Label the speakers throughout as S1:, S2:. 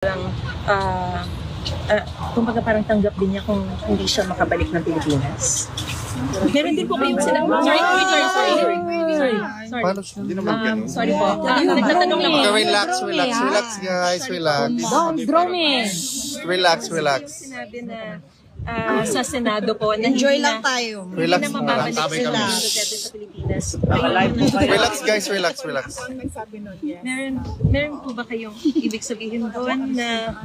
S1: Parang, kumbaga parang tanggap din niya kung hindi siya makabalik ng Pilipinas. Meron din po kayong sinabi. Sorry.
S2: Paano siya? Hindi naman ganun.
S1: Sorry po. Nagtatanong lang po.
S2: Relax guys, relax.
S3: Don't draw me.
S2: Relax.
S1: Sinabi na sa Senado po, na
S3: Enjoy
S1: hindi
S3: lang
S1: na,
S3: tayo.
S1: hindi
S2: Relax
S1: na
S2: muna.
S1: mababalik
S2: Sabi
S1: sila
S2: kami.
S1: Duterte sa Pilipinas.
S2: Relax guys, relax.
S1: Meron po ba kayong ibig sabihin doon na,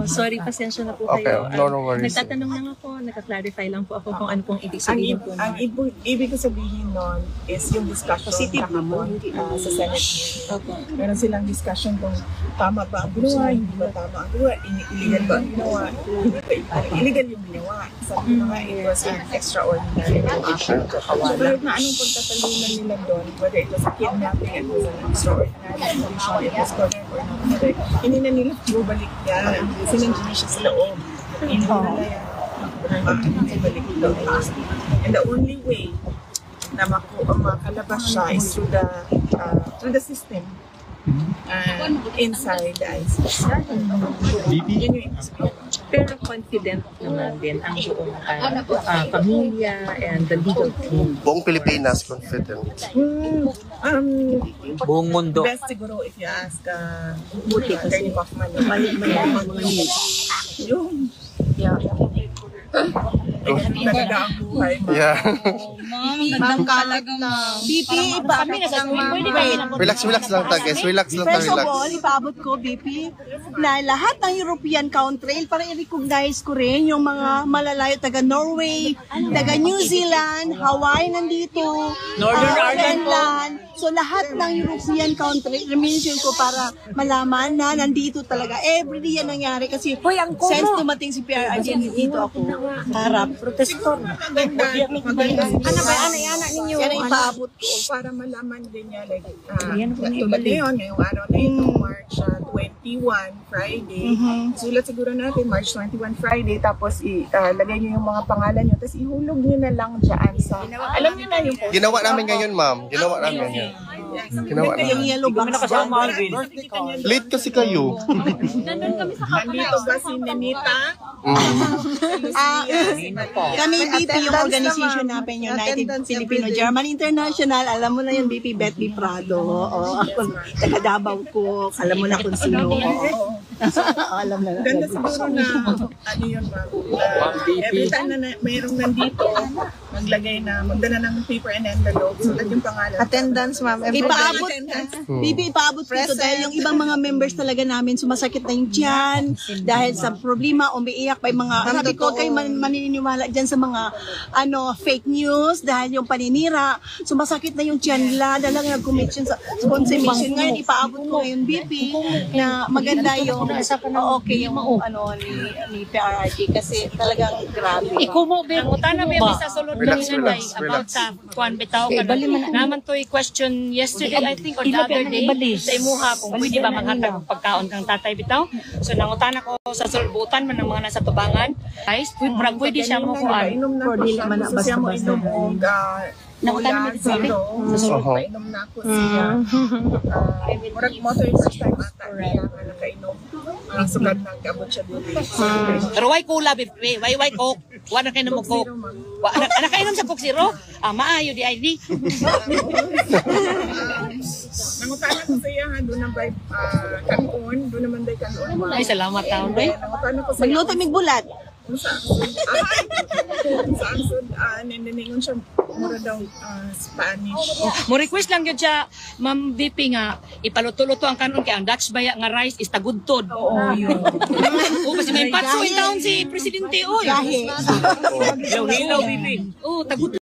S1: sorry, pasensya na po
S2: Okay,
S1: kayo.
S2: no worries.
S1: Nagtatanong lang ako, nagka-clarify lang po ako kung ano pong ibig sabihin po.
S4: Ang ibig ko sabihin nun is yung discussion kahapon sa Senate. Meron silang discussion kung tama ba ang ginawa, hindi ba tama ang ginawa, illegal ba ang ginawa, illegal yung ginawa. Sabi na nga, it was an extraordinary action. So kahit na anong pagtatalunan nila doon, whether it was a kidnapping, it was an extraordinary condition, it was correct or not correct, hindi na nila bubalik yan. Sinandiyan siya sa loob. Hindi nila yan. And the only way na makalabas siya is through the system inside the ICC. Yun yung
S1: Pero confident naman din ang buong pamilya and the legal team.
S2: Buong Pilipinas confident.
S5: Buong mundo.
S4: best siguro if you ask Attorney Kaufman. Mayaman mga news. Yung talaga ang buhay.
S2: Yeah.
S3: Ma'am, kalag na. BP, kami na sa
S2: Relax lang tayo guys. Relax lang tayo.
S6: First of all, ipaabot ko, BP, na lahat ng European country, para i-recognize ko rin yung mga malalayo, taga Norway, taga New Zealand, Hawaii nandito,
S5: Northern Ireland po.
S6: Finland. So lahat ng European country, i-mention ko para malaman na nandito talaga. Every day yan nangyari kasi since dumating si PRRD, dito ako harap. Protestor.
S4: Maganda
S6: Yan ang ipaabot ko.
S4: para malaman din niya like tulad ngayon, ngayong araw na ito, March 21, Friday. Sulat siguro natin, March 21, Friday, tapos lagay niyo yung mga pangalan niyo, tapos ihulog niyo na lang dyan sa, alam niyo na yung post.
S2: Ginawa namin ngayon, ma'am. Ginawa namin ngayon. Ginawa
S6: Yung
S2: namin.
S6: yellow box dyan.
S2: Late kasi kayo.
S4: Nandito ba si Nenita?
S6: Kami BP, yung organization natin, United Filipino-German International, alam mo na yung BP Betty Prado. Taga Davao ko, alam mo na kung sino. Alam na.
S4: Ganda siguro na, ano yun ba? Every time na mayroong nandito, magdala ng paper and envelope, sulat yung pangalan.
S3: Attendance, ma'am.
S6: Ipaabot, BP, ipaabot ko ito dahil yung ibang mga members talaga namin sumasakit na yung tiyan dahil sa problema, umiiyak pa yung mga, sabi ko, kayo maniniwala dyan sa mga fake news dahil yung paninira, sumasakit na yung tiyan nila, dahil lang nag-commit yun sa consumption. Ngayon, ipaabot ko ngayon, BP, na maganda yung okay yung ni PRRD kasi talagang grabe.
S7: Ikumo butana ba sa sulod
S2: Relax,
S7: ng
S2: relax,
S7: about
S2: relax.
S7: sa kuan bitaw naman to'y question yesterday I think or the other day sa imuha kung pwede ba maghatag og pagkaon kang tatay bitaw. So nangutana ko sa sulbutan man ng mga nasa tubangan. Guys, pwede siya mo kuan.
S4: Inom na ako siya. Gusto siya mo inom og Cola Zero. Painom na ako siya. Murag mo ito yung first time ata niya nga nakainom. Sugad na kabot siya dito.
S7: Pero why cola bibi? Why coke? Wala kay mo coke. Ana kainom sa coke zero? Maayo di ID.
S4: Nangutana ko sa iya ha, doon na ba kanon, doon naman ba kanon.
S7: Ay salamat taon day.
S4: Nangutana ko sa iya.
S6: Magluto mig bulat.
S4: Kung saan sud niningon siya mura daw Spanish.
S7: Mo request lang gyud siya Ma'am VP nga ipaluto-luto ang kanon kay ang Dutch baya nga rice is tagudtod.
S4: Oo, yun.
S7: O kasi may patso in town si presidente oy.
S6: Gahi.
S7: Hilaw VP. Oh, tagudtod.